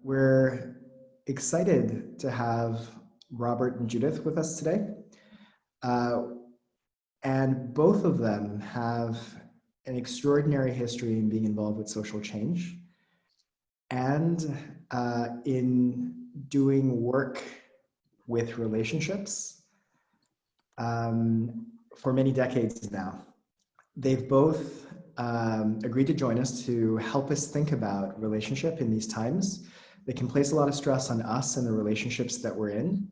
We're excited to have Robert and Judith with us today. And both of them have an extraordinary history in being involved with social change and in doing work with relationships for many decades now. They've both agreed to join us to help us think about relationship in these times. They can place a lot of stress on us and the relationships that we're in,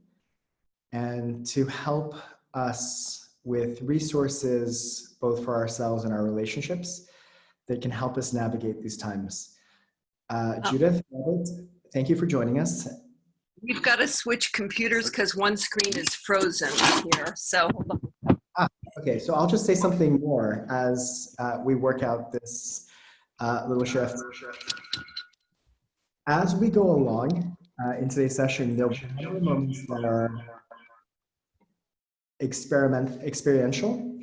and to help us with resources, both for ourselves and our relationships, that can help us navigate these times. Judith, Robert, thank you for joining us. We've got to switch computers because one screen is frozen here. So hold on. Okay, so I'll just say something more as we work out this little shift. As we go along in today's session, there'll be moments that are experiential,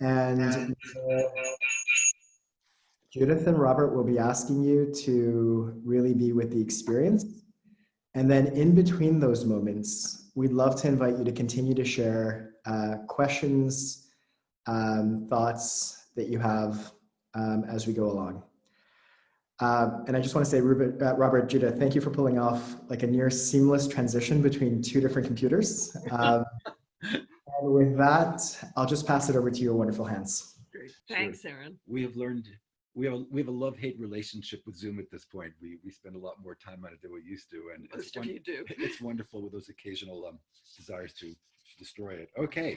and Judith and Robert will be asking you to really be with the experience. And then in between those moments, we'd love to invite you to continue to share questions, thoughts that you have as we go along. And I just want to say, Robert, Judith, thank you for pulling off like a near seamless transition between two different computers. And with that, I'll just pass it over to your wonderful hands. Great. Thanks, Aaron. We have learned, we have a love-hate relationship with Zoom at this point. We spend a lot more time on it than we used to, and Most of you do. It's wonderful with those occasional desires to destroy it. Okay,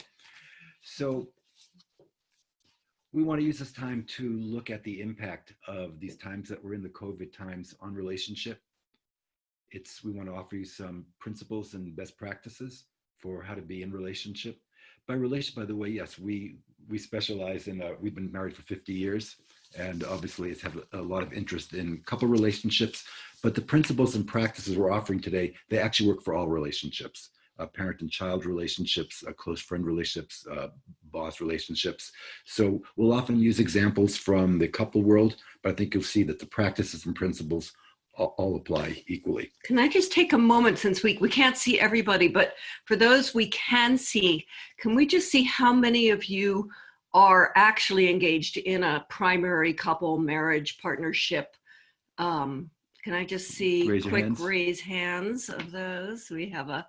so we want to use this time to look at the impact of these times that we're in, the COVID times, on relationship. We want to offer you some principles and best practices for how to be in relationship. By relation, by the way, yes, we specialize in, we've been married for 50 years, and obviously it's have a lot of interest in couple relationships, but the principles and practices we're offering today, they actually work for all relationships. Parent and child relationships, close friend relationships, boss relationships. So we'll often use examples from the couple world, but I think you'll see that the practices and principles all apply equally. Can I just take a moment, since we can't see everybody, but for those we can see, can we just see how many of you are actually engaged in a primary couple marriage partnership? Can I just see raise hands of those? We have a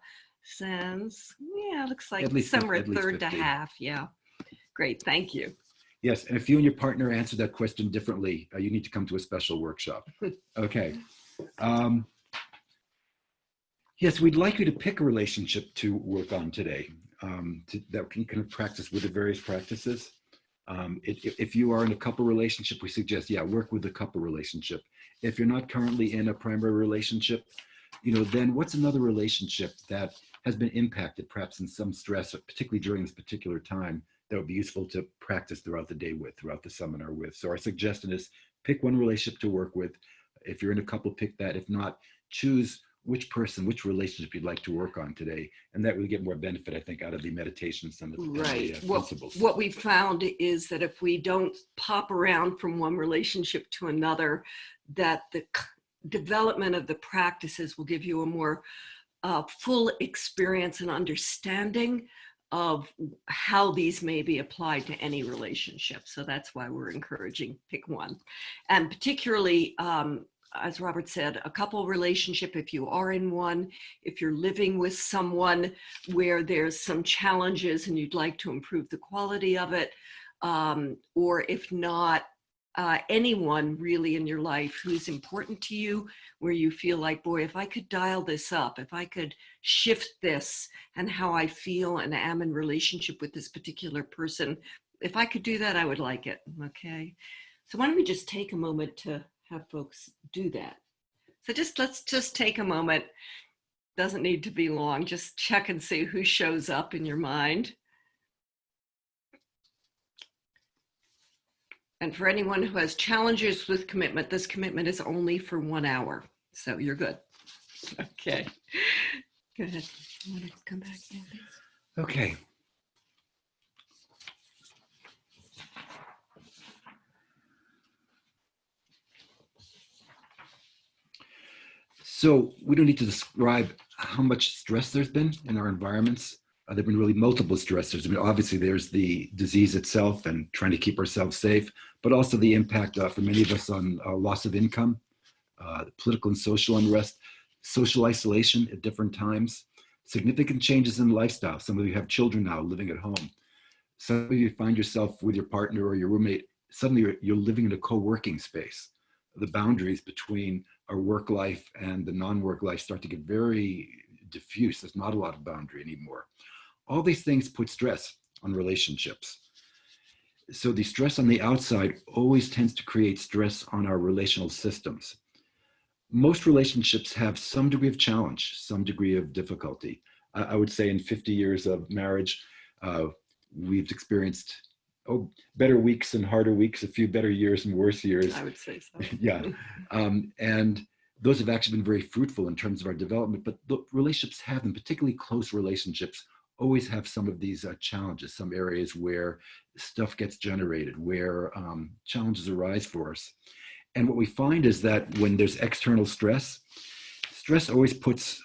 sense. Yeah, looks like somewhere a third to half. Yeah, great, thank you. Yes, and if you and your partner answer that question differently, you need to come to a special workshop. Okay. Yes, we'd like you to pick a relationship to work on today that you can practice with the various practices. If you are in a couple relationship, we suggest, work with the couple relationship. If you're not currently in a primary relationship, then what's another relationship that has been impacted, perhaps in some stress, particularly during this particular time, that would be useful to practice throughout the day with, throughout the seminar with. So our suggestion is pick one relationship to work with. If you're in a couple, pick that. If not, choose which relationship you'd like to work on today. And that will get more benefit, I think, out of the meditation, some of the principles. What we found is that if we don't pop around from one relationship to another, that the development of the practices will give you a more full experience and understanding of how these may be applied to any relationship. So that's why we're encouraging pick one. And particularly, as Robert said, a couple relationship, if you are in one, if you're living with someone where there's some challenges and you'd like to improve the quality of it, or if not, anyone really in your life who's important to you, where you feel like, boy, if I could dial this up, if I could shift this and how I feel and am in relationship with this particular person, if I could do that, I would like it. Okay. So why don't we just take a moment to have folks do that? So let's just take a moment. Doesn't need to be long. Just check and see who shows up in your mind. And for anyone who has challenges with commitment, this commitment is only for 1 hour. So you're good. Okay. Go ahead. You want to come back in, please? Okay. So we don't need to describe how much stress there's been in our environments. There have been really multiple stressors. I mean, obviously, there's the disease itself and trying to keep ourselves safe, but also the impact for many of us on loss of income, political and social unrest, social isolation at different times, significant changes in lifestyle. Some of you have children now living at home. Some of you find yourself with your partner or your roommate, suddenly you're living in a co-working space. The boundaries between our work life and the non-work life start to get very diffuse. There's not a lot of boundary anymore. All these things put stress on relationships. So the stress on the outside always tends to create stress on our relational systems. Most relationships have some degree of challenge, some degree of difficulty. I would say in 50 years of marriage, we've experienced better weeks and harder weeks, a few better years and worse years. I would say so. Yeah. And those have actually been very fruitful in terms of our development, but the relationships have them, particularly close relationships, always have some of these challenges, some areas where stuff gets generated, where challenges arise for us. And what we find is that when there's external stress, stress always puts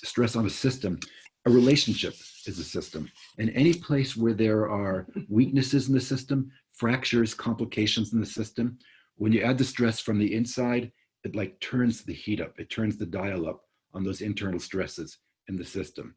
stress on a system. A relationship is a system. And any place where there are weaknesses in the system, fractures, complications in the system, when you add the stress from the inside, it like turns the heat up. It turns the dial up on those internal stresses in the system.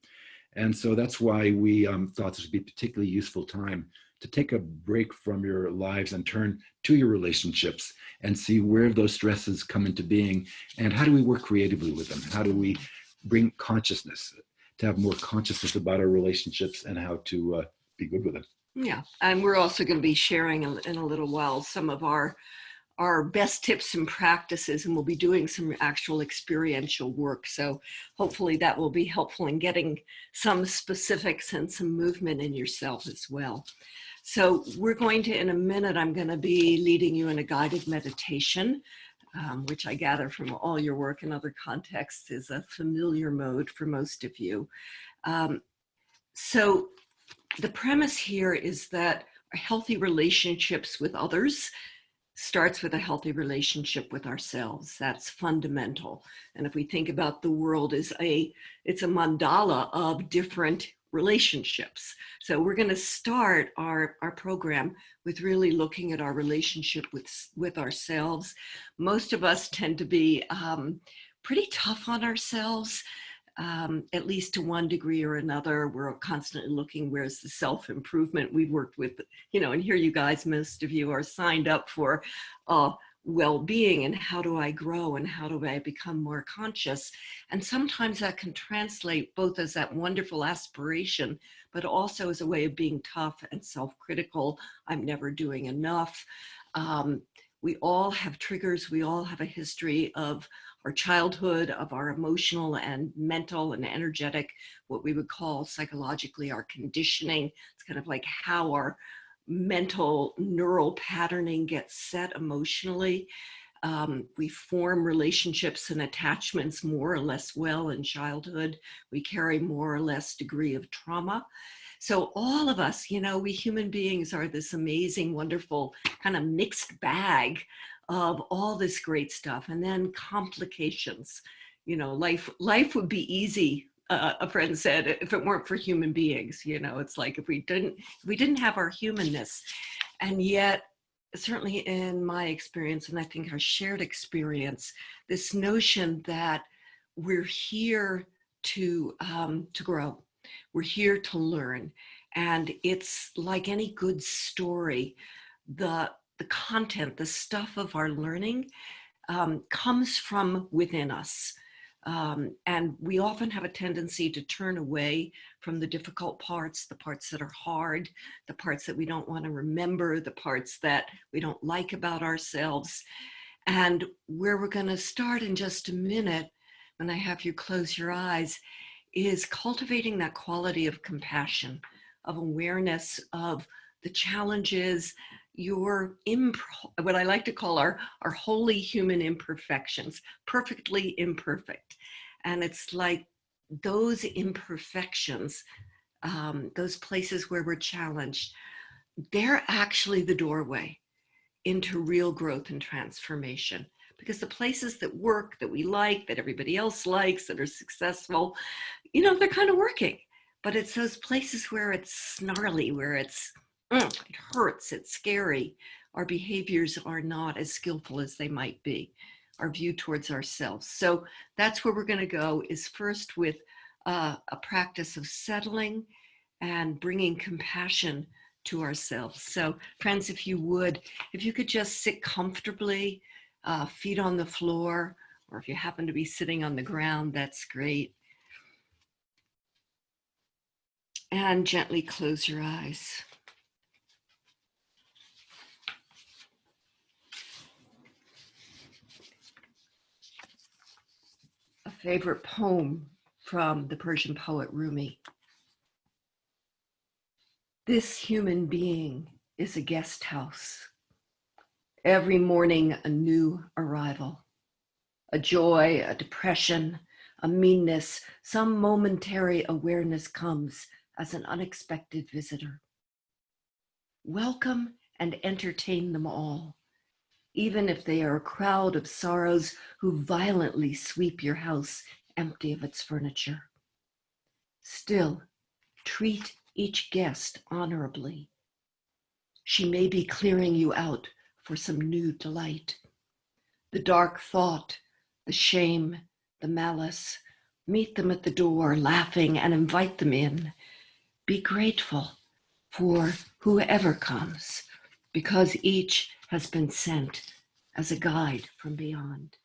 And so that's why we thought this would be a particularly useful time to take a break from your lives and turn to your relationships and see where those stresses come into being and how do we work creatively with them? How do we bring consciousness, to have more consciousness about our relationships and how to be good with them? Yeah, and we're also going to be sharing in a little while some of our best tips and practices, and we'll be doing some actual experiential work. So hopefully that will be helpful in getting some specifics and some movement in yourself as well. So we're going to, in a minute, I'm going to be leading you in a guided meditation, which I gather from all your work in other contexts is a familiar mode for most of you. So the premise here is that healthy relationships with others starts with a healthy relationship with ourselves. That's fundamental. And if we think about the world as it's a mandala of different relationships. So we're going to start our program with really looking at our relationship with ourselves. Most of us tend to be pretty tough on ourselves. At least to one degree or another. We're constantly looking, where's the self-improvement we've worked with, and here you guys, most of you are signed up for well-being and how do I grow and how do I become more conscious? And sometimes that can translate both as that wonderful aspiration, but also as a way of being tough and self-critical. I'm never doing enough. We all have triggers. We all have a history of our childhood, of our emotional and mental and energetic, what we would call psychologically our conditioning. It's kind of like how our mental neural patterning gets set emotionally. We form relationships and attachments more or less well in childhood. We carry more or less degree of trauma. So all of us, we human beings are this amazing, wonderful kind of mixed bag of all this great stuff. And then complications, life would be easy. A friend said, if it weren't for human beings, it's like if we didn't have our humanness. And yet, certainly in my experience, and I think our shared experience, this notion that we're here to grow. We're here to learn. And it's like any good story, the content, the stuff of our learning comes from within us. And we often have a tendency to turn away from the difficult parts, the parts that are hard, the parts that we don't want to remember, the parts that we don't like about ourselves. And where we're going to start in just a minute, when I have you close your eyes, is cultivating that quality of compassion, of awareness of the challenges, what I like to call our holy human imperfections, perfectly imperfect. And it's like those imperfections, those places where we're challenged, they're actually the doorway into real growth and transformation. because the places that work, that we like, that everybody else likes, that are successful, you know, they're kind of working. But it's those places where it's snarly, where it hurts, it's scary. Our behaviors are not as skillful as they might be, our view towards ourselves. So that's where we're going to go, is first with a practice of settling and bringing compassion to ourselves. So friends, if you could just sit comfortably, feet on the floor, or if you happen to be sitting on the ground, that's great. And gently close your eyes. A favorite poem from the Persian poet Rumi. This human being is a guest house. Every morning a new arrival. A joy, a depression, a meanness, some momentary awareness comes as an unexpected visitor. Welcome and entertain them all, even if they are a crowd of sorrows who violently sweep your house empty of its furniture. Still, treat each guest honorably. She may be clearing you out for some new delight. The dark thought, the shame, the malice, meet them at the door, laughing, and invite them in. Be grateful for whoever comes, because each has been sent as a guide from beyond.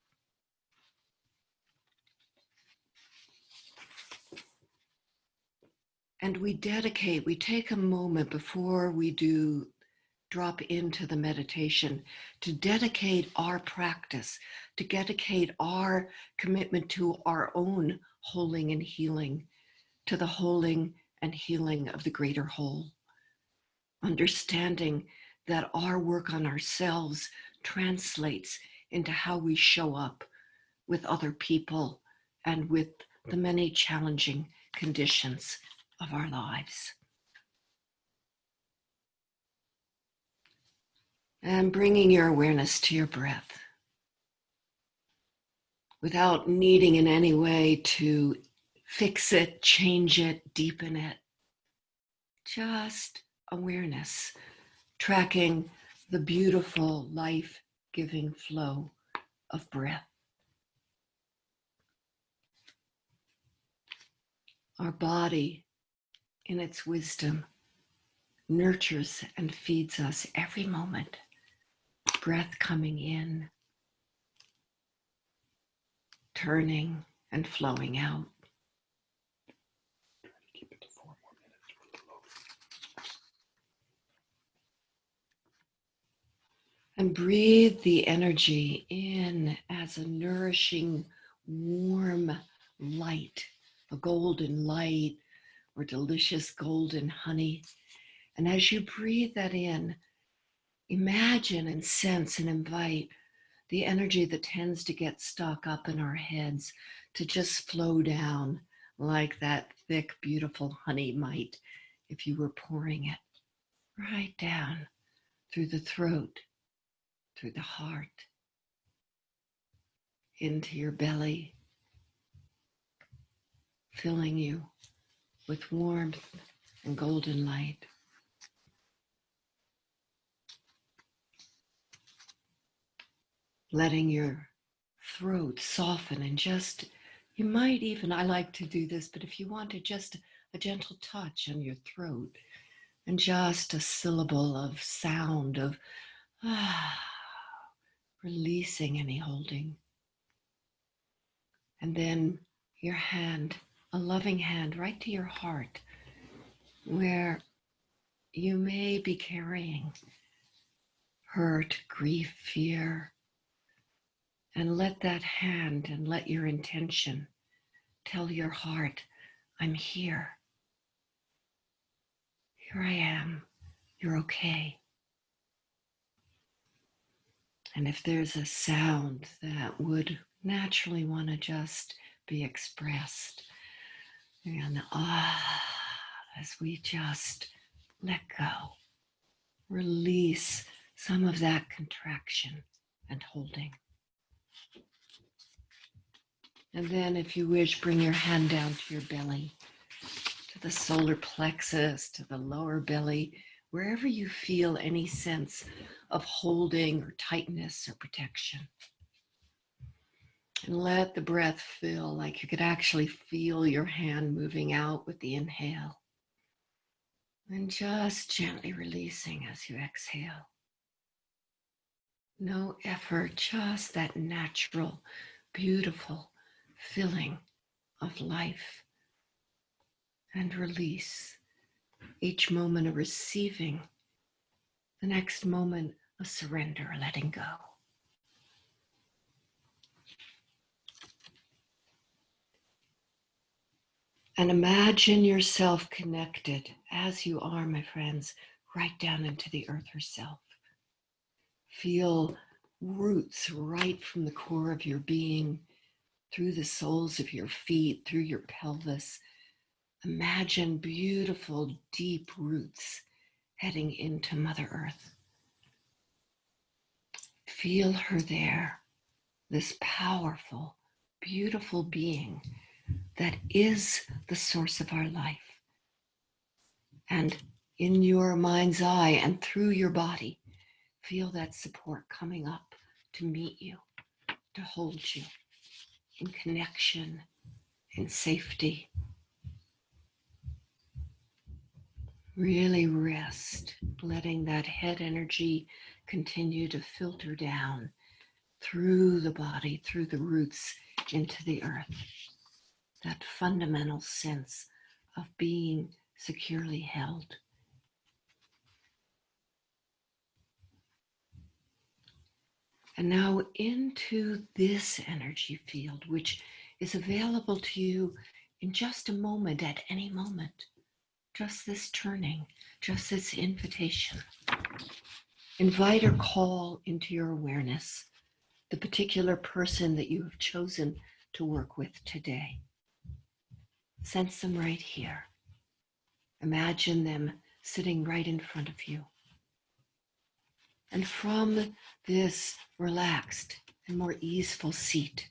And we take a moment before we do drop into the meditation to dedicate our practice, to dedicate our commitment to our own holding and healing, to the holding and healing of the greater whole. Understanding that our work on ourselves translates into how we show up with other people and with the many challenging conditions of our lives. And bringing your awareness to your breath without needing in any way to fix it, change it, deepen it. Just awareness, tracking the beautiful life-giving flow of breath. Our body, in its wisdom, nurtures and feeds us every moment. Breath coming in, turning and flowing out. Keep it to 4 more minutes. And breathe the energy in as a nourishing, warm light, a golden light or delicious golden honey. And as you breathe that in, imagine and sense and invite the energy that tends to get stuck up in our heads to just flow down like that thick, beautiful honey might if you were pouring it right down through the throat, through the heart, into your belly, filling you with warmth and golden light. Letting your throat soften and just, you might even, I like to do this, but if you want to, just a gentle touch on your throat and just a syllable of sound of releasing any holding. And then your hand, a loving hand right to your heart where you may be carrying hurt, grief, fear. And let that hand and let your intention tell your heart, I'm here. Here I am. You're okay. And if there's a sound that would naturally want to just be expressed, and as we just let go, release some of that contraction and holding. And then if you wish, bring your hand down to your belly, to the solar plexus, to the lower belly, wherever you feel any sense of holding or tightness or protection. And let the breath fill like you could actually feel your hand moving out with the inhale. And just gently releasing as you exhale. No effort, just that natural, beautiful filling of life and release. Each moment of receiving, the next moment of surrender, letting go. And imagine yourself connected, as you are, my friends, right down into the earth herself. Feel roots right from the core of your being, through the soles of your feet, through your pelvis. Imagine beautiful, deep roots heading into Mother Earth. Feel her there, this powerful, beautiful being that is the source of our life. And in your mind's eye and through your body, feel that support coming up to meet you, to hold you in connection, in safety. Really rest, letting that head energy continue to filter down through the body, through the roots into the earth. That fundamental sense of being securely held. And now into this energy field, which is available to you in just a moment, at any moment. Just this turning, just this invitation. Invite or call into your awareness the particular person that you have chosen to work with today. Sense them right here. Imagine them sitting right in front of you. And from this relaxed and more easeful seat,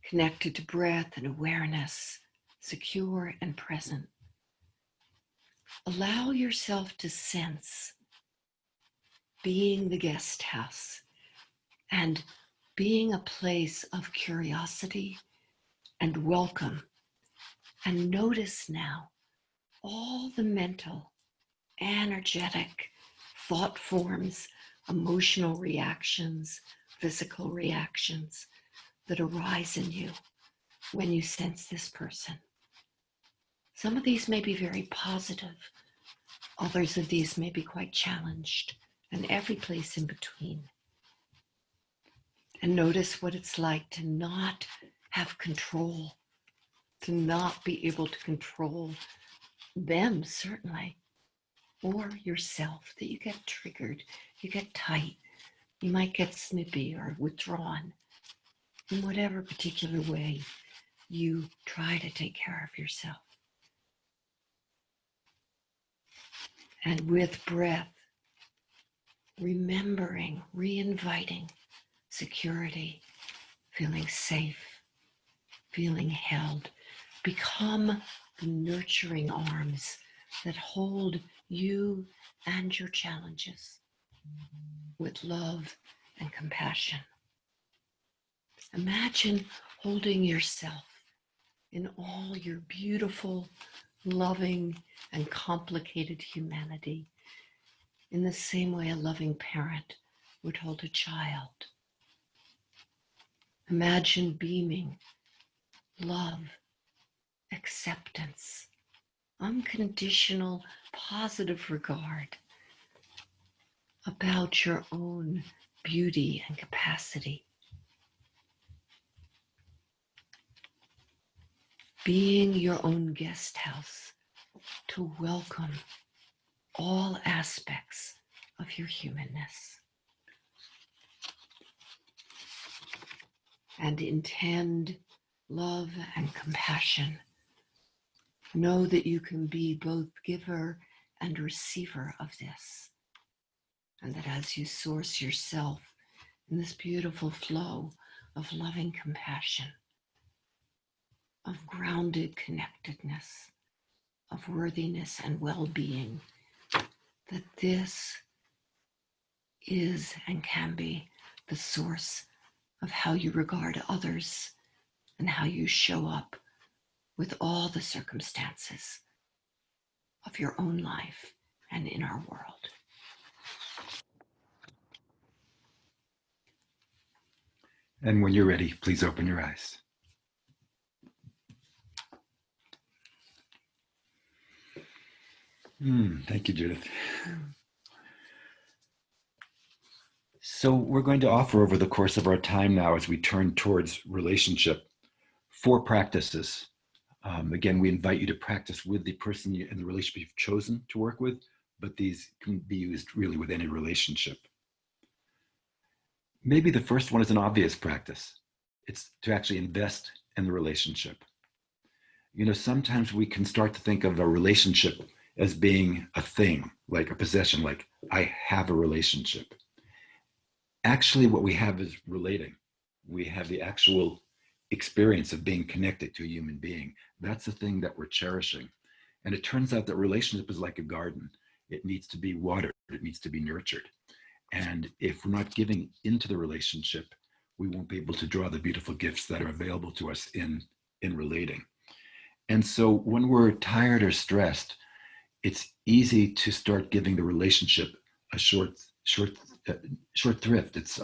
connected to breath and awareness, secure and present, allow yourself to sense being the guest house and being a place of curiosity and welcome. And notice now all the mental, energetic thought forms, emotional reactions, physical reactions that arise in you when you sense this person. Some of these may be very positive. Others of these may be quite challenged, and every place in between. And notice what it's like to not have control, to not be able to control them, certainly, or yourself, that you get triggered, you get tight, you might get snippy or withdrawn in whatever particular way you try to take care of yourself. And with breath, remembering, re-inviting security, feeling safe, feeling held. Become the nurturing arms that hold you and your challenges with love and compassion. Imagine holding yourself in all your beautiful, loving, and complicated humanity in the same way a loving parent would hold a child. Imagine beaming love, acceptance, unconditional, positive regard about your own beauty and capacity. Being your own guest house to welcome all aspects of your humanness. And intend love and compassion. Know that you can be both giver and receiver of this. And that as you source yourself in this beautiful flow of loving compassion, of grounded connectedness, of worthiness and well-being, that this is and can be the source of how you regard others and how you show up with all the circumstances of your own life and in our world. And when you're ready, please open your eyes. Thank you, Judith. So we're going to offer over the course of our time now, as we turn towards relationship, 4 practices. Again, we invite you to practice with the person in the relationship you've chosen to work with, but these can be used really with any relationship. Maybe the first one is an obvious practice. It's to actually invest in the relationship. You know, sometimes we can start to think of a relationship as being a thing, like a possession, like I have a relationship. Actually, what we have is relating. We have the actual experience of being connected to a human being. That's the thing that we're cherishing. And it turns out that relationship is like a garden. It needs to be watered. It needs to be nurtured. And if we're not giving into the relationship, we won't be able to draw the beautiful gifts that are available to us in relating. And so when we're tired or stressed, it's easy to start giving the relationship a short thrift. It's,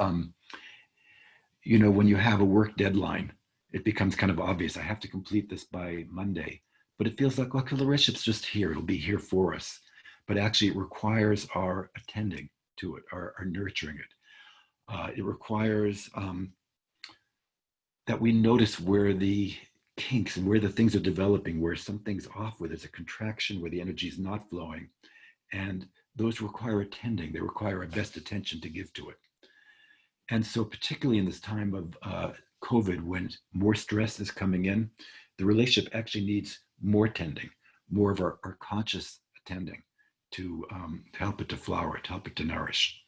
you know, when you have a work deadline, it becomes kind of obvious. I have to complete this by Monday, but it feels like, well, the relationship's just here. It'll be here for us. But actually, it requires our attending to it, our nurturing it. It requires that we notice where the kinks and where the things are developing, where something's off, where there's a contraction, where the energy is not flowing. And those require attending. They require our best attention to give to it. And so particularly in this time of COVID, when more stress is coming in, the relationship actually needs more tending, more of our conscious attending to help it to flower, to help it to nourish.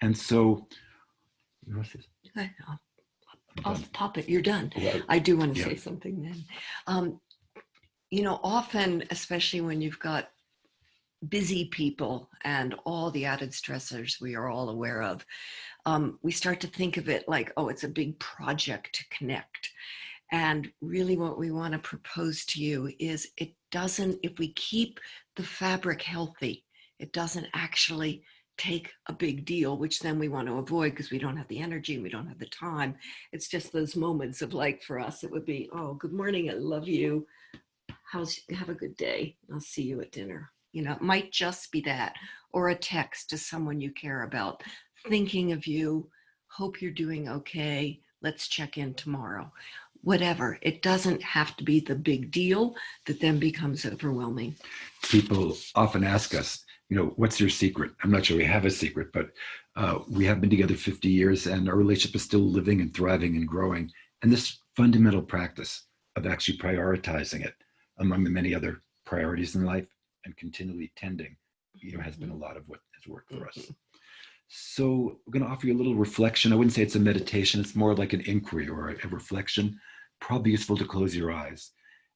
And so, I'll pop it. You're done. Well, I do want to say something then. You know, often, especially when you've got busy people and all the added stressors we are all aware of, we start to think of it like, oh, it's a big project to connect. And really what we want to propose to you is it doesn't, if we keep the fabric healthy, it doesn't actually take a big deal, which then we want to avoid because we don't have the energy, we don't have the time. It's just those moments of, like, for us, it would be, oh, good morning, I love you. Have a good day. I'll see you at dinner. You know, it might just be that, or a text to someone you care about, thinking of you, hope you're doing okay, let's check in tomorrow. Whatever. It doesn't have to be the big deal that then becomes overwhelming. People often ask us, you know, what's your secret? I'm not sure we have a secret, but we have been together 50 years and our relationship is still living and thriving and growing. And this fundamental practice of actually prioritizing it among the many other priorities in life and continually tending, you know, has been a lot of what has worked for us. So we're going to offer you a little reflection. I wouldn't say it's a meditation. It's more like an inquiry or a reflection. Probably useful to close your eyes.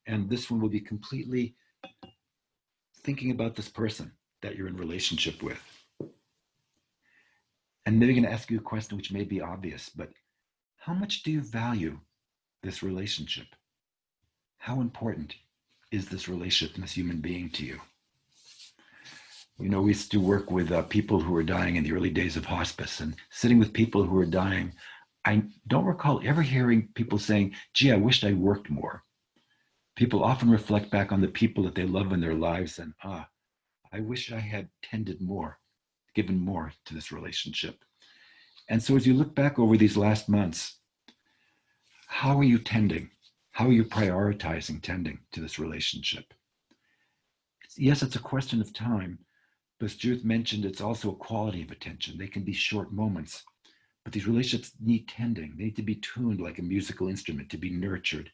And this one will be completely thinking about this person that you're in relationship with. And maybe going to ask you a question which may be obvious, but how much do you value this relationship? How important is this relationship and this human being to you? You know, we used to work with people who were dying in the early days of hospice, and sitting with people who were dying, I don't recall ever hearing people saying, gee, I wished I worked more. People often reflect back on the people that they love in their lives and, I wish I had tended more, given more to this relationship. And so as you look back over these last months, how are you tending? How are you prioritizing tending to this relationship? Yes, it's a question of time, but as Judith mentioned, it's also a quality of attention. They can be short moments, but these relationships need tending. They need to be tuned like a musical instrument, to be nurtured,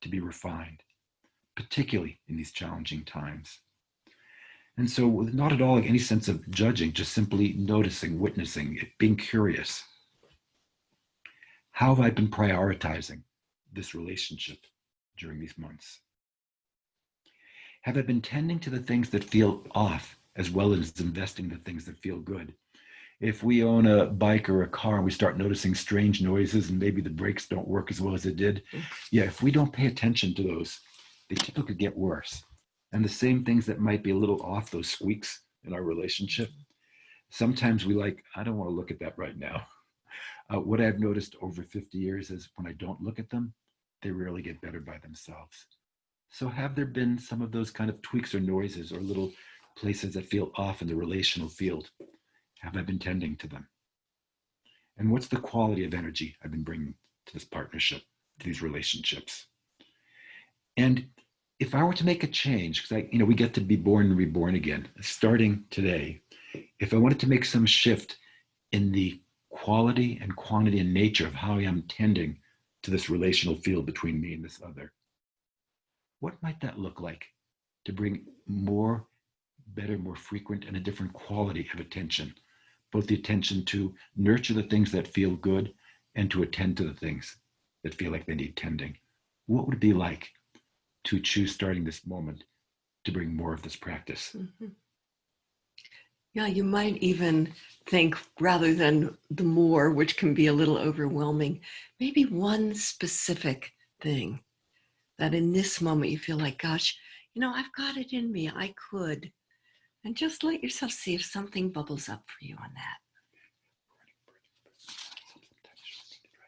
to be refined, particularly in these challenging times. And so not at all like any sense of judging, just simply noticing, witnessing, being curious. How have I been prioritizing this relationship during these months? Have I been tending to the things that feel off as well as investing the things that feel good? If we own a bike or a car and we start noticing strange noises and maybe the brakes don't work as well as it did, yeah, if we don't pay attention to those, they typically get worse. And the same things that might be a little off, those squeaks in our relationship, sometimes we like, I don't want to look at that right now. What I've noticed over 50 years is when I don't look at them, they rarely get better by themselves. So have there been some of those kind of tweaks or noises or little places that feel off in the relational field? Have I been tending to them? And what's the quality of energy I've been bringing to this partnership, to these relationships? And if I were to make a change, because we get to be born and reborn again, starting today, if I wanted to make some shift in the quality and quantity and nature of how I am tending to this relational field between me and this other, what might that look like to bring more, better, more frequent, and a different quality of attention? Both the attention to nurture the things that feel good and to attend to the things that feel like they need tending. What would it be like to choose, starting this moment, to bring more of this practice? Mm-hmm. Yeah, you might even think, rather than the more, which can be a little overwhelming, maybe one specific thing that in this moment you feel like, gosh, I've got it in me, I could. And just let yourself see if something bubbles up for you on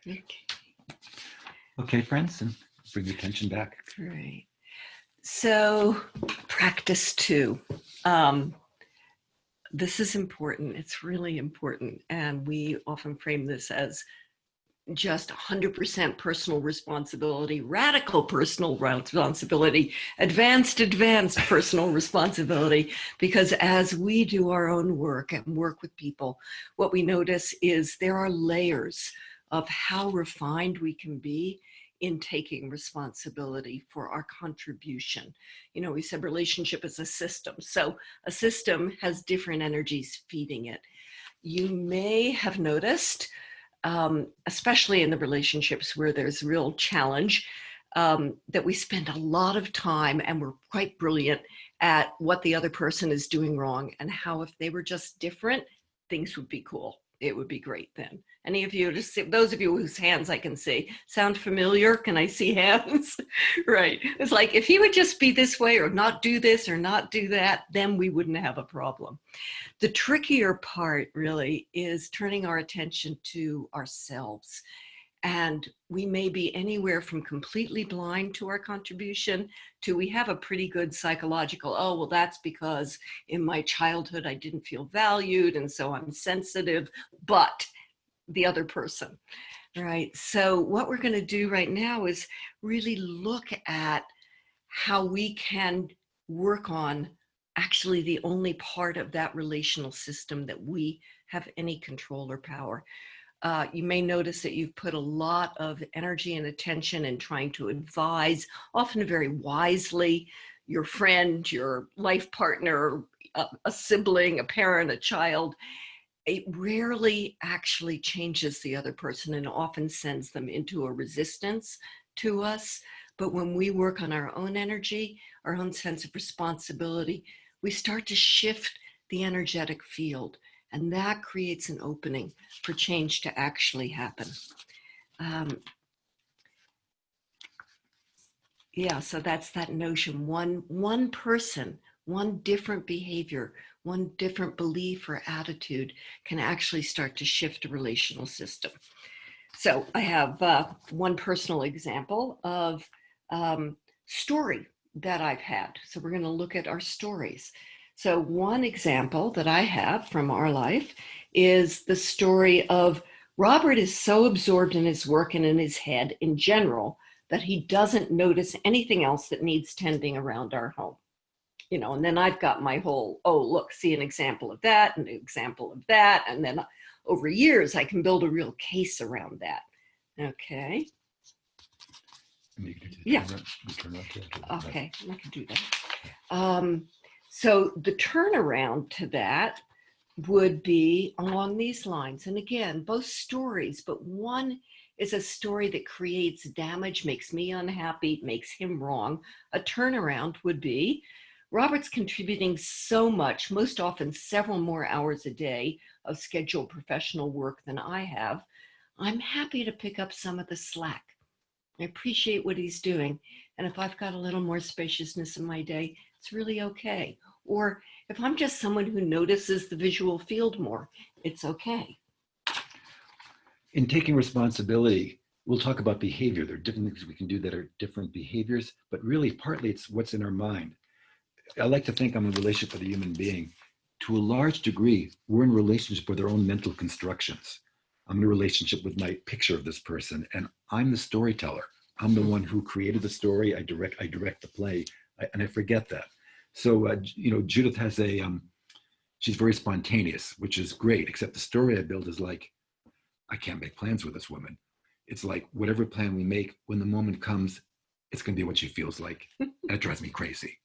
that. Okay, friends, and bring the attention back. Great. So practice 2. This is important. It's really important. And we often frame this as just 100% personal responsibility, radical personal responsibility, advanced personal responsibility, because as we do our own work and work with people, what we notice is there are layers of how refined we can be in taking responsibility for our contribution. We said relationship is a system. So a system has different energies feeding it. You may have noticed, especially in the relationships where there's real challenge, that we spend a lot of time, and we're quite brilliant at what the other person is doing wrong and how if they were just different, things would be cool. It would be great then. Any of you, those of you whose hands I can see, sound familiar? Can I see hands? Right. It's like, if he would just be this way or not do this or not do that, then we wouldn't have a problem. The trickier part really is turning our attention to ourselves. And we may be anywhere from completely blind to our contribution to we have a pretty good psychological, oh, well, that's because in my childhood I didn't feel valued and so I'm sensitive, but the other person, right? So what we're going to do right now is really look at how we can work on actually the only part of that relational system that we have any control or power. You may notice that you've put a lot of energy and attention in trying to advise, often very wisely, your friend, your life partner, a sibling, a parent, a child. It rarely actually changes the other person and often sends them into a resistance to us. But when we work on our own energy, our own sense of responsibility, we start to shift the energetic field. And that creates an opening for change to actually happen. Yeah, so that's that notion. One person, one different behavior, one different belief or attitude can actually start to shift a relational system. So I have one personal example of story that I've had. So we're going to look at our stories. So one example that I have from our life is the story of Robert is so absorbed in his work and in his head in general that he doesn't notice anything else that needs tending around our home. And then I've got my whole, oh, look, see an example of that, an example of that. And then over years, I can build a real case around that. Okay. Yeah. Okay, I can do that. So the turnaround to that would be along these lines. And again, both stories, but one is a story that creates damage, makes me unhappy, makes him wrong. A turnaround would be, Robert's contributing so much, most often several more hours a day of scheduled professional work than I have. I'm happy to pick up some of the slack. I appreciate what he's doing. And if I've got a little more spaciousness in my day, it's really okay. Or if I'm just someone who notices the visual field more, it's okay. In taking responsibility, we'll talk about behavior. There are different things we can do that are different behaviors, but really partly it's what's in our mind. I like to think I'm in a relationship with a human being. To a large degree, we're in relationship with our own mental constructions. I'm in a relationship with my picture of this person, and I'm the storyteller. I'm the one who created the story. I direct the play, and I forget that. So, Judith has she's very spontaneous, which is great, except the story I build is like, I can't make plans with this woman. It's like whatever plan we make, when the moment comes, it's going to be what she feels like. And it drives me crazy.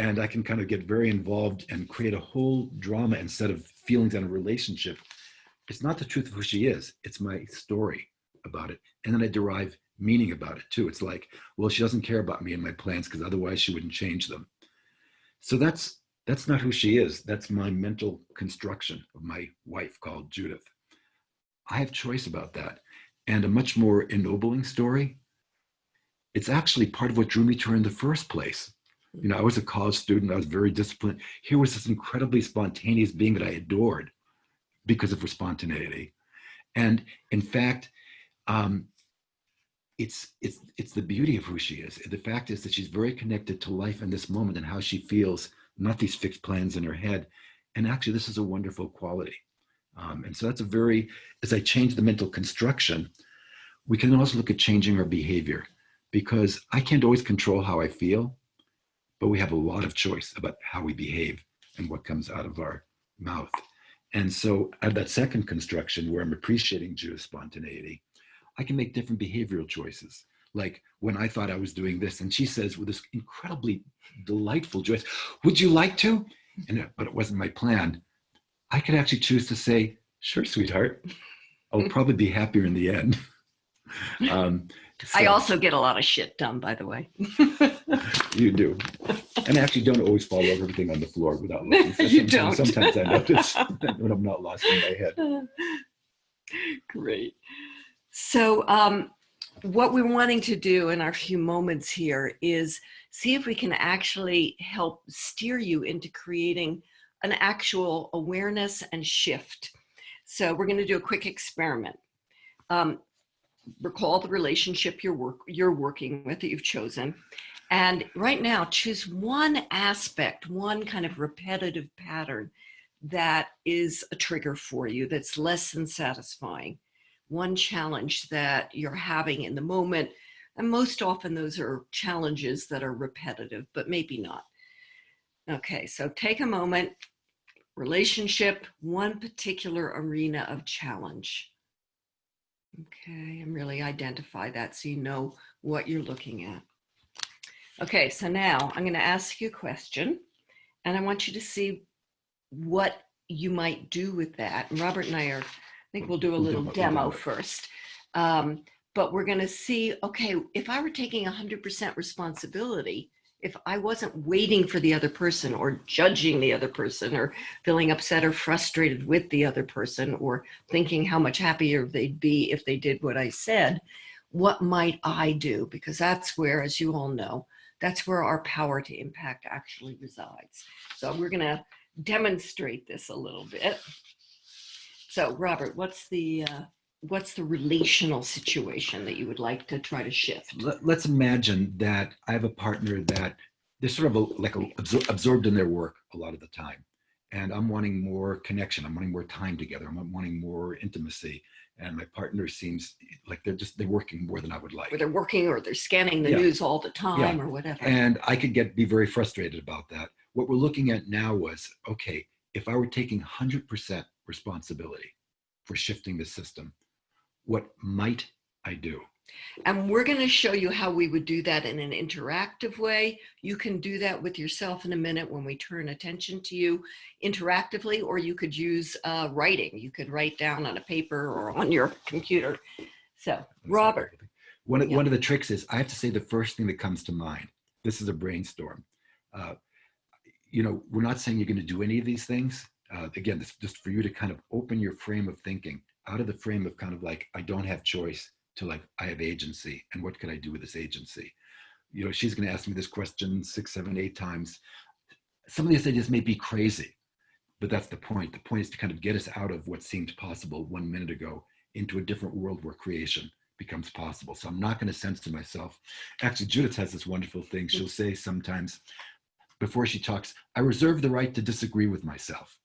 And I can kind of get very involved and create a whole drama and set of feelings in a relationship. It's not the truth of who she is. It's my story about it. And then I derive meaning about it too. It's like, well, she doesn't care about me and my plans because otherwise she wouldn't change them. So that's not who she is. That's my mental construction of my wife called Judith. I have choice about that. And a much more ennobling story, it's actually part of what drew me to her in the first place. I was a college student. I was very disciplined. Here was this incredibly spontaneous being that I adored because of her spontaneity. And in fact, it's the beauty of who she is. The fact is that she's very connected to life in this moment and how she feels, not these fixed plans in her head. And actually, this is a wonderful quality. And so that's as I change the mental construction, we can also look at changing our behavior, because I can't always control how I feel, but we have a lot of choice about how we behave and what comes out of our mouth. And so at that second construction where I'm appreciating Judith's spontaneity, I can make different behavioral choices. Like when I thought I was doing this, and she says with this incredibly delightful joy, would you like to? But it wasn't my plan. I could actually choose to say, sure, sweetheart. I'll probably be happier in the end. I also get a lot of shit done, by the way. You do. And I actually don't always fall over everything on the floor without looking. So You don't. Sometimes I notice when I'm not lost in my head. Great. So what we're wanting to do in our few moments here is see if we can actually help steer you into creating an actual awareness and shift. So we're going to do a quick experiment. Recall the relationship you're working with that you've chosen. And right now, choose one aspect, one kind of repetitive pattern that is a trigger for you, that's less than satisfying. One challenge that you're having in the moment. And most often those are challenges that are repetitive, but maybe not. Okay, so take a moment. Relationship, one particular arena of challenge. Okay, and really identify that so you know what you're looking at. Okay, so now I'm going to ask you a question, and I want you to see what you might do with that. And Robert and I think we'll do a little demo first. But we're going to see, okay, if I were taking 100% responsibility, if I wasn't waiting for the other person or judging the other person or feeling upset or frustrated with the other person or thinking how much happier they'd be if they did what I said, what might I do? Because that's where, as you all know, that's where our power to impact actually resides. So we're going to demonstrate this a little bit. So Robert, what's the relational situation that you would like to try to shift? Let's imagine that I have a partner that they're sort of absorbed in their work a lot of the time. And I'm wanting more connection. I'm wanting more time together. I'm wanting more intimacy. And my partner seems like they're working more than I would like. Or they're working or they're scanning the news all the time or whatever. And I could be very frustrated about that. What we're looking at now was, okay, if I were taking 100% responsibility for shifting the system, what might I do? And we're going to show you how we would do that in an interactive way. You can do that with yourself in a minute when we turn attention to you interactively, or you could use writing. You could write down on a paper or on your computer. So, Robert. One of the tricks is I have to say the first thing that comes to mind. This is a brainstorm. We're not saying you're going to do any of these things. Again, it's just for you to kind of open your frame of thinking out of the frame of kind of like, I don't have choice, to like, I have agency, and what can I do with this agency? She's going to ask me this question 6, 7, 8 times. Some of these ideas may be crazy, but that's the point. The point is to kind of get us out of what seemed possible 1 minute ago into a different world where creation becomes possible. So I'm not going to censor myself. Actually, Judith has this wonderful thing. She'll say sometimes before she talks, I reserve the right to disagree with myself,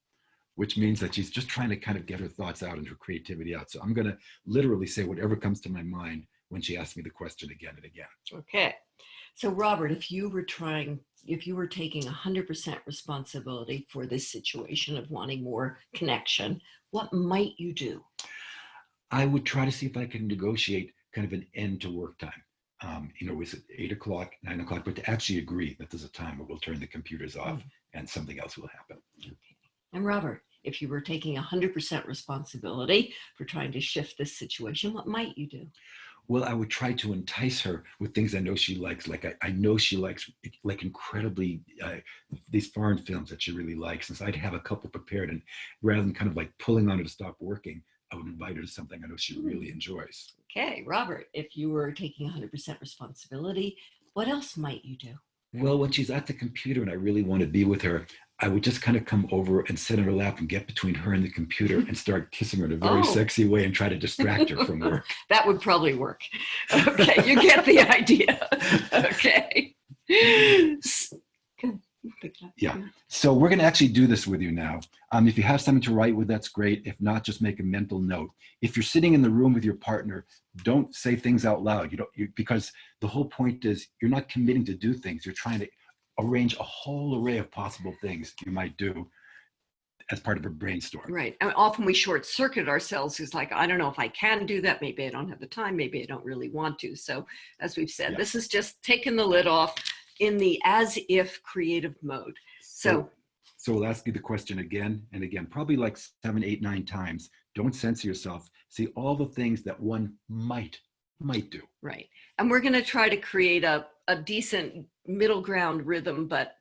which means that she's just trying to kind of get her thoughts out and her creativity out. So I'm going to literally say whatever comes to my mind when she asks me the question again and again. Okay. So Robert, if you were taking 100% responsibility for this situation of wanting more connection, what might you do? I would try to see if I can negotiate kind of an end to work time. Is it 8 o'clock, 9 o'clock, but to actually agree that there's a time where we'll turn the computers off and something else will happen. Okay. And Robert, if you were taking 100% responsibility for trying to shift this situation, what might you do? Well, I would try to entice her with things I know she likes. Like I know she likes like incredibly these foreign films that she really likes. And so I'd have a couple prepared, and rather than kind of like pulling on her to stop working, I would invite her to something I know she really enjoys. Okay, Robert, if you were taking 100% responsibility, what else might you do? Well, when she's at the computer and I really want to be with her, I would just kind of come over and sit on her lap and get between her and the computer and start kissing her in a very sexy way and try to distract her from work. That would probably work. Okay, you get the idea. Okay. Good. Yeah. So we're going to actually do this with you now. If you have something to write with, that's great. If not, just make a mental note. If you're sitting in the room with your partner, don't say things out loud. Because the whole point is you're not committing to do things. You're trying to arrange a whole array of possible things you might do as part of a brainstorm. Right. And often we short circuit ourselves. It's like, I don't know if I can do that. Maybe I don't have the time. Maybe I don't really want to. So as we've said, This is just taking the lid off in the as if creative mode. So we'll ask you the question again and again, probably like 7, 8, 9 times. Don't censor yourself. See all the things that one might do. Right. And we're going to try to create a decent middle ground rhythm. But,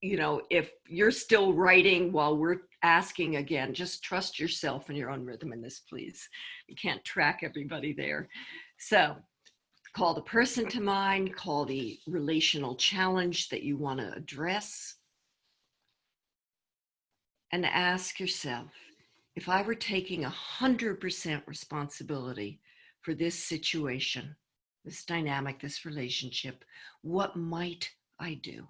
if you're still writing while we're asking again, just trust yourself and your own rhythm in this, please. You can't track everybody there. So call the person to mind, call the relational challenge that you want to address, and ask yourself, if I were taking 100% responsibility for this situation, this dynamic, this relationship, what might I do?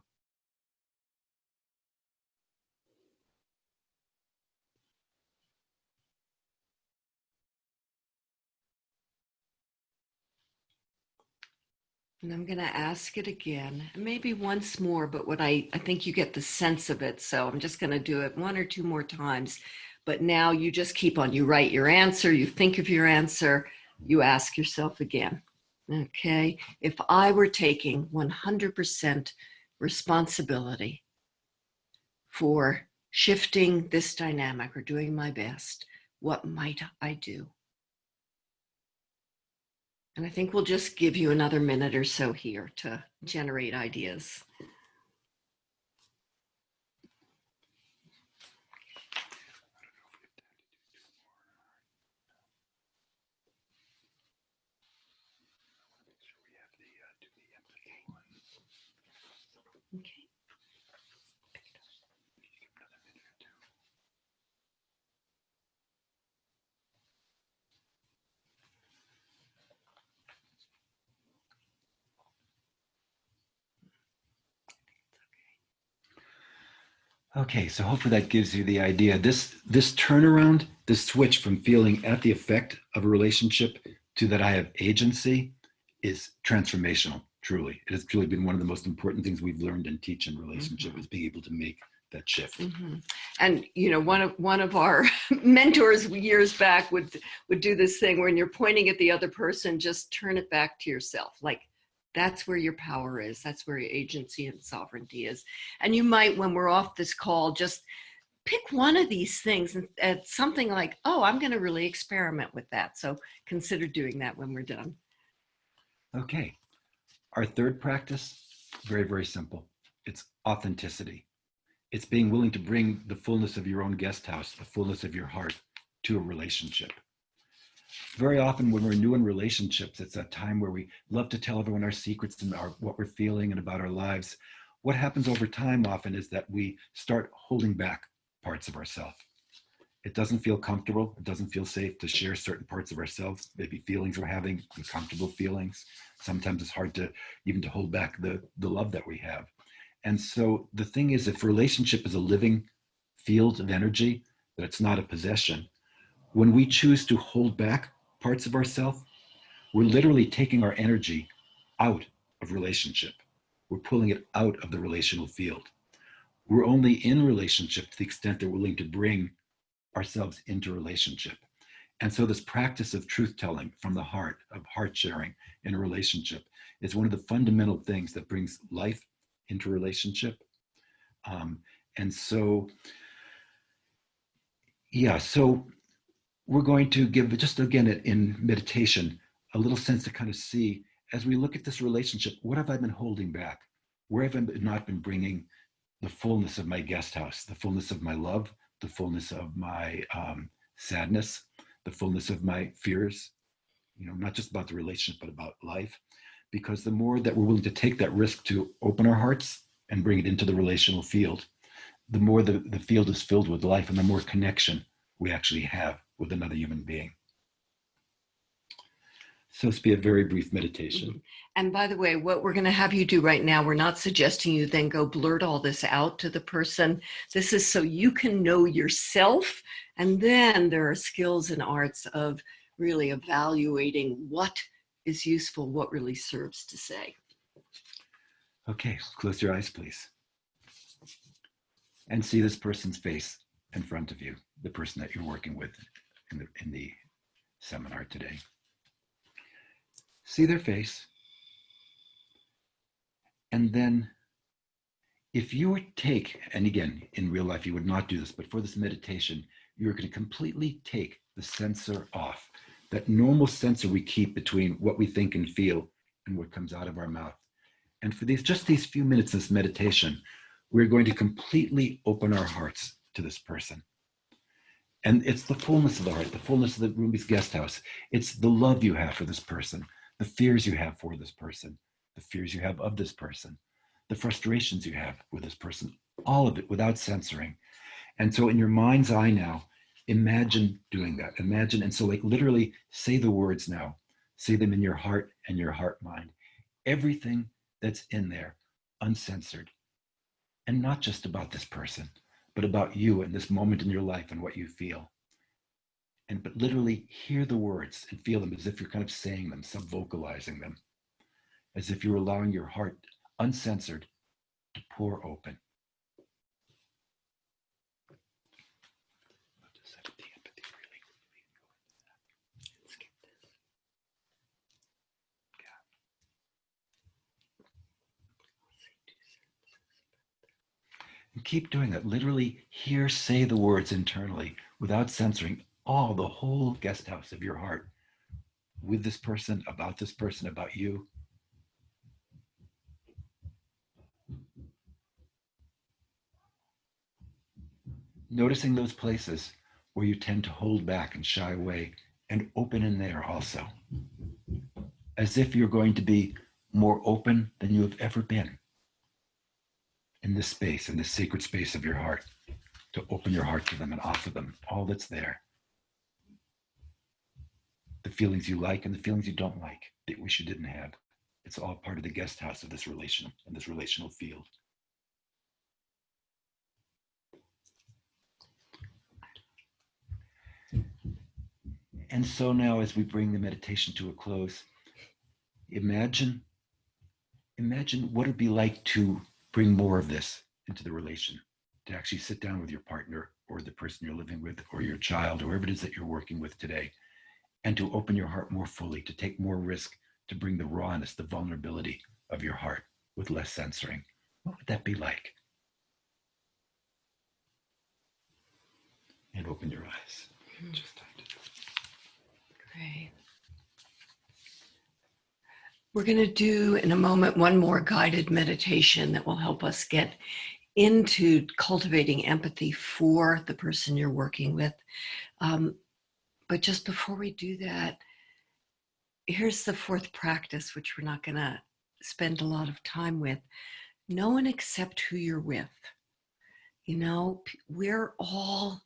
And I'm going to ask it again, and maybe once more, but what I think you get the sense of it. So I'm just going to do it 1 or 2 more times. But now you just keep on. You write your answer, you think of your answer, you ask yourself again. Okay, if I were taking 100% responsibility for shifting this dynamic or doing my best, what might I do? And I think we'll just give you another minute or so here to generate ideas. Okay. Okay, so hopefully that gives you the idea. This turnaround, this switch from feeling at the effect of a relationship to that I have agency is transformational, truly. It has truly been one of the most important things we've learned and teach in relationship is being able to make that shift. And one of our mentors years back would do this thing when you're pointing at the other person, just turn it back to yourself. Like, that's where your power is. That's where your agency and sovereignty is. And you might, when we're off this call, just pick one of these things and something like, oh, I'm going to really experiment with that. So consider doing that when we're done. Okay. Our third practice, very, very simple. It's authenticity. It's being willing to bring the fullness of your own guest house, the fullness of your heart to a relationship. Very often when we're new in relationships, it's a time where we love to tell everyone our secrets and what we're feeling and about our lives. What happens over time often is that we start holding back parts of ourselves. It doesn't feel comfortable. It doesn't feel safe to share certain parts of ourselves, maybe feelings we're having, uncomfortable feelings. Sometimes it's hard to even to hold back the love that we have. And so the thing is, if a relationship is a living field of energy, that it's not a possession, when we choose to hold back parts of ourselves, we're literally taking our energy out of relationship. We're pulling it out of the relational field. We're only in relationship to the extent that we're willing to bring ourselves into relationship. And so this practice of truth telling from the heart, of heart sharing in a relationship, is one of the fundamental things that brings life into relationship. And so, yeah, so we're going to give, just again in meditation, a little sense to kind of see, as we look at this relationship, what have I been holding back? Where have I not been bringing the fullness of my guest house, the fullness of my love, the fullness of my sadness, the fullness of my fears, not just about the relationship, but about life. Because the more that we're willing to take that risk to open our hearts and bring it into the relational field, the more the field is filled with life and the more connection we actually have with another human being. So it's be a very brief meditation. And by the way, what we're going to have you do right now, we're not suggesting you then go blurt all this out to the person. This is so you can know yourself. And then there are skills and arts of really evaluating what is useful, what really serves to say. Okay, close your eyes, please. And see this person's face in front of you, the person that you're working with in the seminar today. See their face. And then if you would take, and again, in real life, you would not do this, but for this meditation, you're going to completely take the censor off, that normal censor we keep between what we think and feel and what comes out of our mouth. And for just these few minutes of this meditation, we're going to completely open our hearts to this person. And it's the fullness of the heart, the fullness of the Rumi's guest house. It's the love you have for this person, the fears you have for this person, the fears you have of this person, the frustrations you have with this person, all of it without censoring. And so in your mind's eye now, imagine doing that. Imagine, and so like literally say the words now. Say them in your heart and your heart mind. Everything that's in there, uncensored. And not just about this person, but about you and this moment in your life and what you feel. But literally hear the words and feel them as if you're kind of saying them, sub-vocalizing them, as if you're allowing your heart, uncensored, to pour open. And keep doing that. Literally hear, say the words internally without censoring the whole guest house of your heart with this person, about you. Noticing those places where you tend to hold back and shy away, and open in there also. As if you're going to be more open than you have ever been in this space, in this sacred space of your heart, to open your heart to them and offer them all that's there. The feelings you like and the feelings you don't like, that wish you didn't have. It's all part of the guest house of this relation and this relational field. And so now as we bring the meditation to a close, imagine what it'd be like to bring more of this into the relation, to actually sit down with your partner or the person you're living with or your child or whoever it is that you're working with today, and to open your heart more fully, to take more risk, to bring the rawness, the vulnerability of your heart with less censoring. What would that be like? and open your eyes. Just time to do it. Great. We're going to do in a moment one more guided meditation that will help us get into cultivating empathy for the person you're working with. But just before we do that, here's the fourth practice, which we're not going to spend a lot of time with. Know and accept who you're with. You know, we're all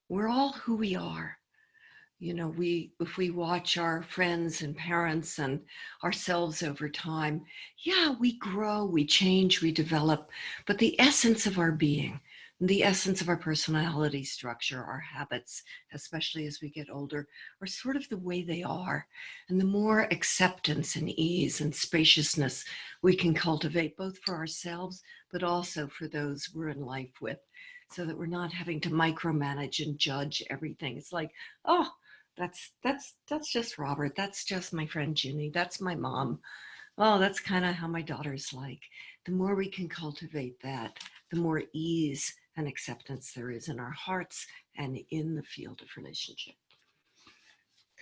who we are. You know, if we watch our friends and parents and ourselves over time, yeah, we grow, we change, we develop, but the essence of our being, the essence of our personality structure, our habits, especially as we get older, are sort of the way they are. And the more acceptance and ease and spaciousness we can cultivate, both for ourselves, but also for those we're in life with, so that we're not having to micromanage and judge everything. It's like, oh, that's just Robert. That's just my friend Ginny. That's my mom. Oh, that's kind of how my daughter's like. The more we can cultivate that, the more ease and acceptance there is in our hearts and in the field of relationship.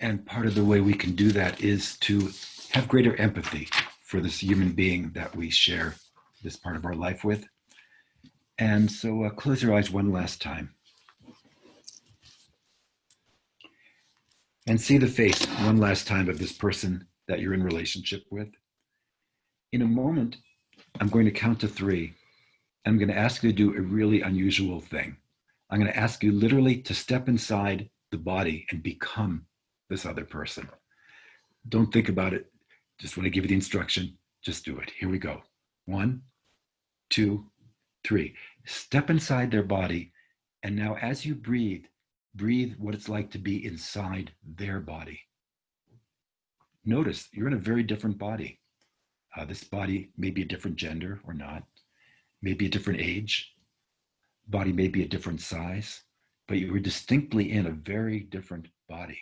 And part of the way we can do that is to have greater empathy for this human being that we share this part of our life with. And so close your eyes one last time. And see the face one last time of this person that you're in relationship with. In a moment, I'm going to count to 3. I'm going to ask you to do a really unusual thing. I'm going to ask you literally to step inside the body and become this other person. Don't think about it. Just want to give you the instruction. Just do it. Here we go. 1, 2, 3. Step inside their body. And now as you breathe what it's like to be inside their body. Notice you're in a very different body. This body may be a different gender or not, maybe a different age. Body may be a different size, but you were distinctly in a very different body.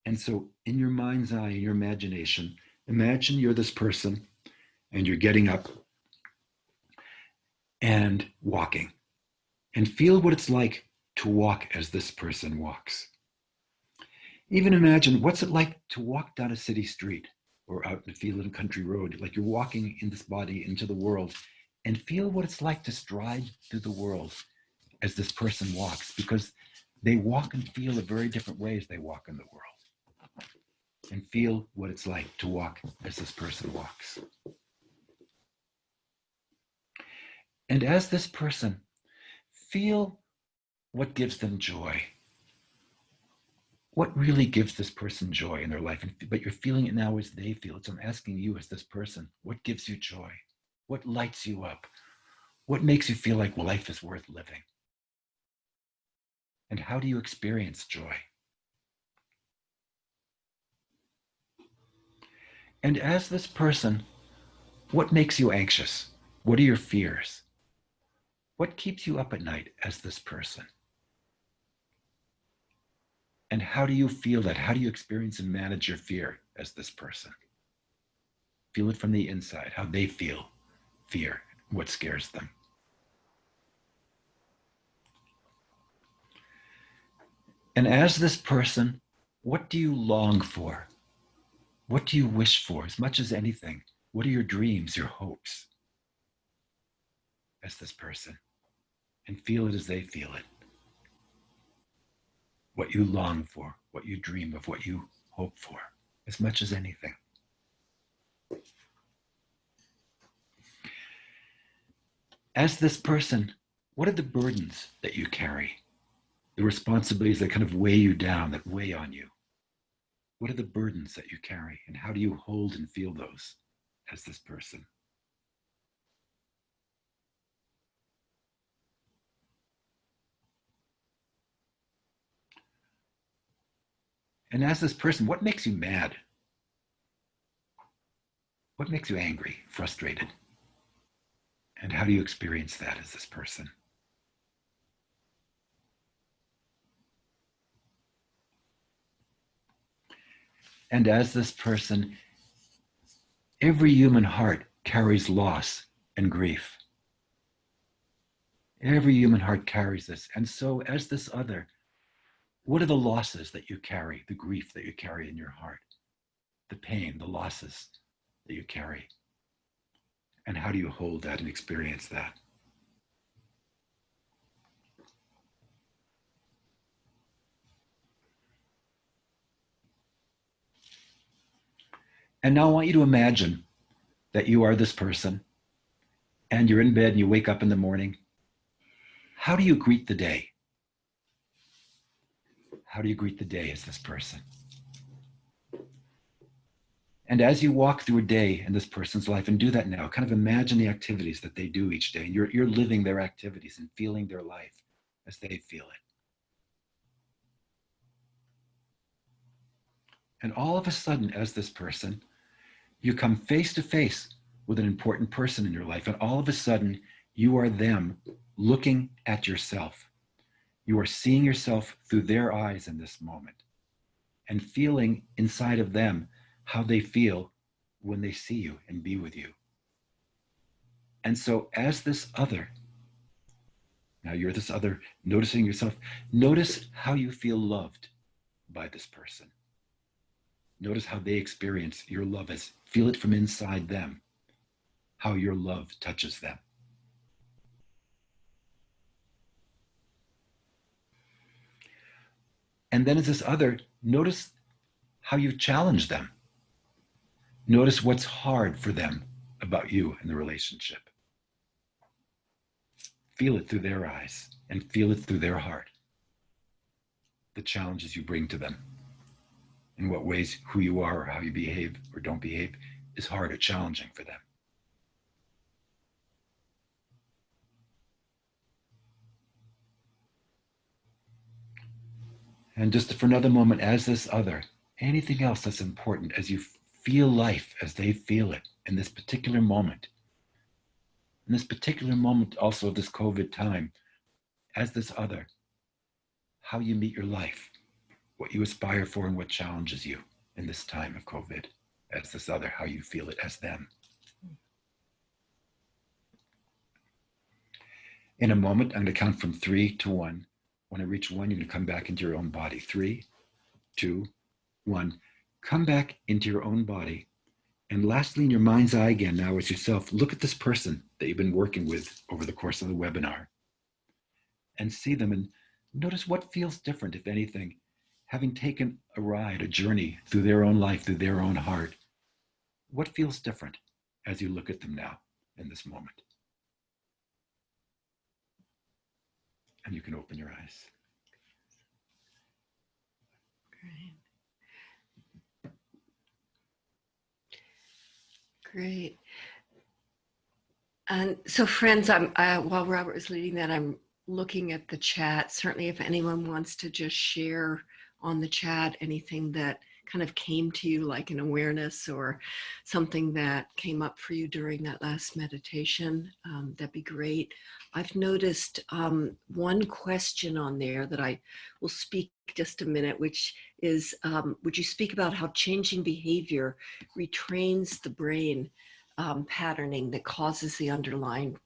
And so in your mind's eye, in your imagination, imagine you're this person and you're getting up and walking, and feel what it's like to walk as this person walks. Even imagine what's it like to walk down a city street or out in a field and country road, like you're walking in this body into the world, and feel what it's like to stride through the world as this person walks, because they walk and feel a very different way as they walk in the world. And feel what it's like to walk as this person walks. And as this person, feel what gives them joy. What really gives this person joy in their life? But you're feeling it now as they feel it. So I'm asking you as this person, what gives you joy? What lights you up? What makes you feel like life is worth living? And how do you experience joy? And as this person, what makes you anxious? What are your fears? What keeps you up at night as this person? And how do you feel that? How do you experience and manage your fear as this person? Feel it from the inside, how they feel fear, what scares them. And as this person, what do you long for? What do you wish for as much as anything? What are your dreams, your hopes as this person? And feel it as they feel it. What you long for, what you dream of, what you hope for, as much as anything. As this person, what are the burdens that you carry? The responsibilities that kind of weigh you down, that weigh on you? What are the burdens that you carry, and how do you hold and feel those as this person? And as this person, what makes you mad? What makes you angry, frustrated? And how do you experience that as this person? And as this person, every human heart carries loss and grief. Every human heart carries this. And so as this other, what are the losses that you carry, the grief that you carry in your heart, the pain, the losses that you carry? And how do you hold that and experience that? And now I want you to imagine that you are this person and you're in bed and you wake up in the morning. How do you greet the day? How do you greet the day as this person? And as you walk through a day in this person's life, and do that now, kind of imagine the activities that they do each day. You're living their activities and feeling their life as they feel it. And all of a sudden, as this person, you come face to face with an important person in your life. And all of a sudden, you are them looking at yourself. You are seeing yourself through their eyes in this moment and feeling inside of them how they feel when they see you and be with you. And so as this other, now you're this other, noticing yourself, notice how you feel loved by this person. Notice how they experience your love, as feel it from inside them, how your love touches them. And then as this other, notice how you challenge them. Notice what's hard for them about you and the relationship. Feel it through their eyes and feel it through their heart. The challenges you bring to them. In what ways who you are or how you behave or don't behave is hard or challenging for them. And just for another moment, as this other, anything else that's important as you feel life as they feel it in this particular moment. In this particular moment also of this COVID time, as this other, how you meet your life, what you aspire for and what challenges you in this time of COVID, as this other, how you feel it as them. In a moment, I'm going to count from 3 to 1. When I reach 1, you're going to come back into your own body. 3, 2, 1. Come back into your own body. And lastly, in your mind's eye again, now as yourself, look at this person that you've been working with over the course of the webinar and see them and notice what feels different, if anything, having taken a ride, a journey through their own life, through their own heart. What feels different as you look at them now in this moment? And you can open your eyes. Great. And so friends, while Robert was leading that, I'm looking at the chat. Certainly if anyone wants to just share on the chat anything that kind of came to you, like an awareness or something that came up for you during that last meditation, that'd be great. I've noticed one question on there that I will speak just a minute, which is, would you speak about how changing behavior retrains the brain patterning that causes the underlying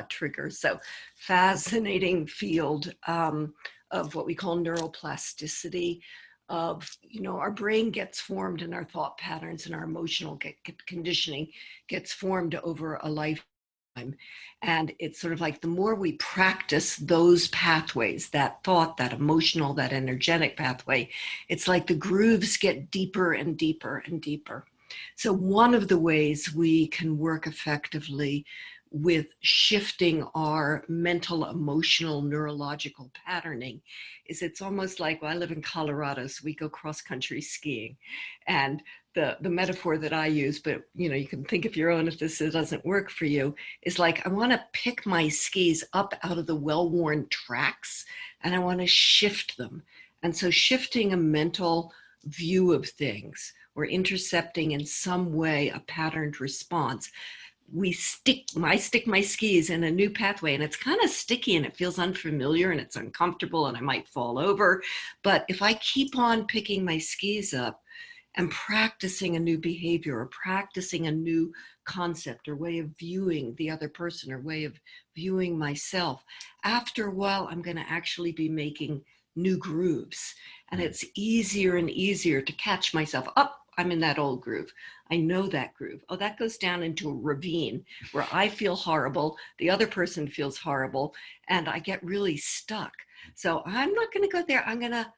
triggers? So fascinating field of what we call neuroplasticity. Of, our brain gets formed and our thought patterns and our emotional conditioning gets formed over a lifetime. And it's sort of like the more we practice those pathways, that thought, that emotional, that energetic pathway, it's like the grooves get deeper and deeper and deeper. So one of the ways we can work effectively with shifting our mental, emotional, neurological patterning is it's almost like, well, I live in Colorado, so we go cross-country skiing. And the metaphor that I use, but you can think of your own if this doesn't work for you, is like, I want to pick my skis up out of the well-worn tracks and I want to shift them. And so shifting a mental view of things or intercepting in some way a patterned response, I stick my skis in a new pathway and it's kind of sticky and it feels unfamiliar and it's uncomfortable and I might fall over. But if I keep on picking my skis up and practicing a new behavior or practicing a new concept or way of viewing the other person or way of viewing myself, after a while, I'm going to actually be making new grooves. And it's easier and easier to catch myself. Oh, I'm in that old groove. I know that groove. Oh, that goes down into a ravine where I feel horrible. The other person feels horrible. And I get really stuck. So I'm not going to go there. I'm going to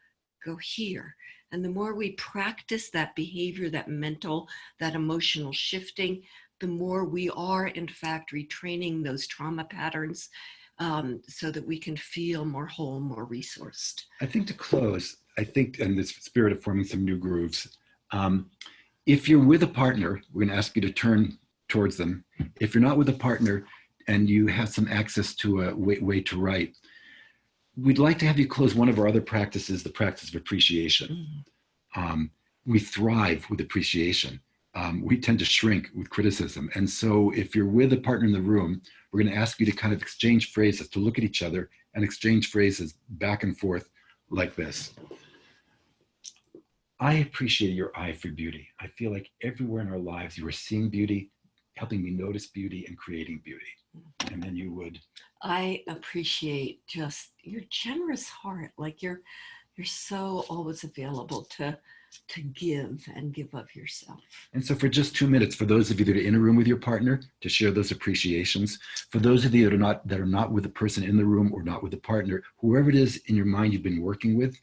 go here. And the more we practice that behavior, that mental, that emotional shifting, the more we are, in fact, retraining those trauma patterns so that we can feel more whole, more resourced. I think to close, I think in this spirit of forming some new grooves, if you're with a partner, we're going to ask you to turn towards them. If you're not with a partner and you have some access to a way to write, we'd like to have you close one of our other practices, the practice of appreciation. We thrive with appreciation. We tend to shrink with criticism. And so if you're with a partner in the room, we're going to ask you to kind of exchange phrases, to look at each other and exchange phrases back and forth like this. I appreciate your eye for beauty. I feel like everywhere in our lives, you are seeing beauty, helping me notice beauty and creating beauty. And then you would. I appreciate just your generous heart. Like you're so always available to give and give of yourself. And so for just 2 minutes, for those of you that are in a room with your partner, to share those appreciations. For those of you that are not with the person in the room or not with the partner, whoever it is in your mind you've been working with,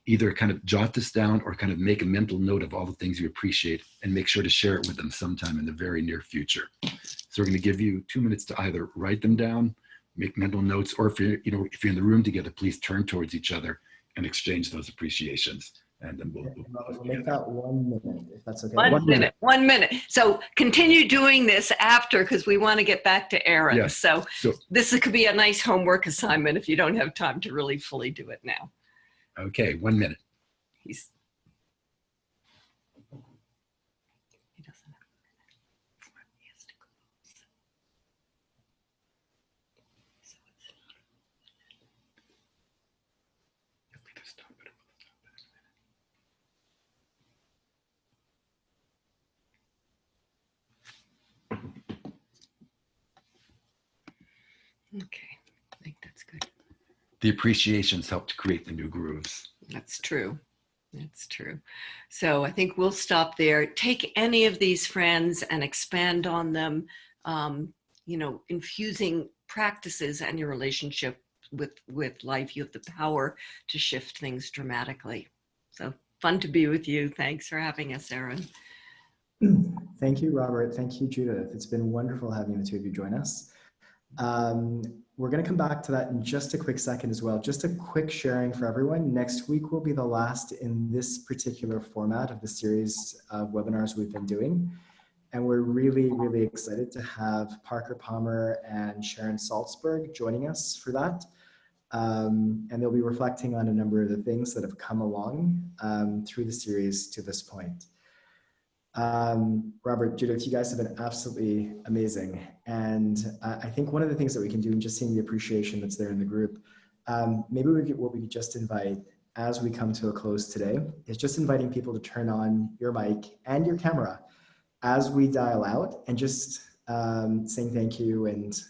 either kind of jot this down or kind of make a mental note of all the things you appreciate and make sure to share it with them sometime in the very near future. So we're going to give you 2 minutes to either write them down, make mental notes, or if you're in the room together, please turn towards each other and exchange those appreciations. And then we'll make that 1 minute, if that's okay. 1 minute. 1 minute. So continue doing this after, because we want to get back to Aaron. Yes. So this could be a nice homework assignment if you don't have time to really fully do it now. Okay, 1 minute. He doesn't have a minute. He has to go. So it's okay, I think that's good. The appreciations help to create the new grooves. That's true. That's true. So I think we'll stop there. Take any of these friends and expand on them, infusing practices and your relationship with life. You have the power to shift things dramatically. So fun to be with you. Thanks for having us, Aaron. Thank you, Robert. Thank you, Judith. It's been wonderful having the two of you join us. We're going to come back to that in just a quick second as well. Just a quick sharing for everyone. Next week will be the last in this particular format of the series of webinars we've been doing. And we're really, really excited to have Parker Palmer and Sharon Salzberg joining us for that. And they'll be reflecting on a number of the things that have come along through the series to this point. Robert, Judith, you guys have been absolutely amazing. And I think one of the things that we can do, and just seeing the appreciation that's there in the group, maybe what we could just invite as we come to a close today is just inviting people to turn on your mic and your camera as we dial out and just saying thank you and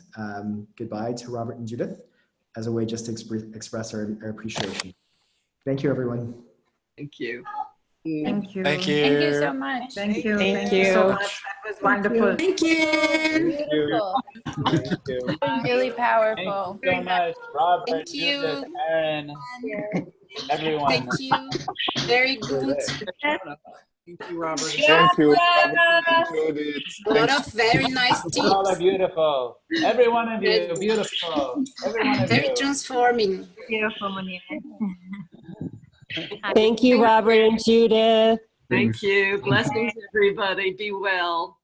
goodbye to Robert and Judith as a way just to express our appreciation. Thank you, everyone. Thank you. Thank you. Thank you. Thank you so much. Thank you. you. Thank you so much. That was wonderful. Thank you. Beautiful. Thank you. Really powerful. Thank you so much, Robert, Thank you. Judith, Aaron, everyone. Thank you. Very good. Thank you, Robert. Thank you. A lot of very nice You all are tips. beautiful. Every one of you, beautiful. Every one of Very you. transforming. Thank you, Robert and Judith. Thank you. Blessings, everybody. Be well.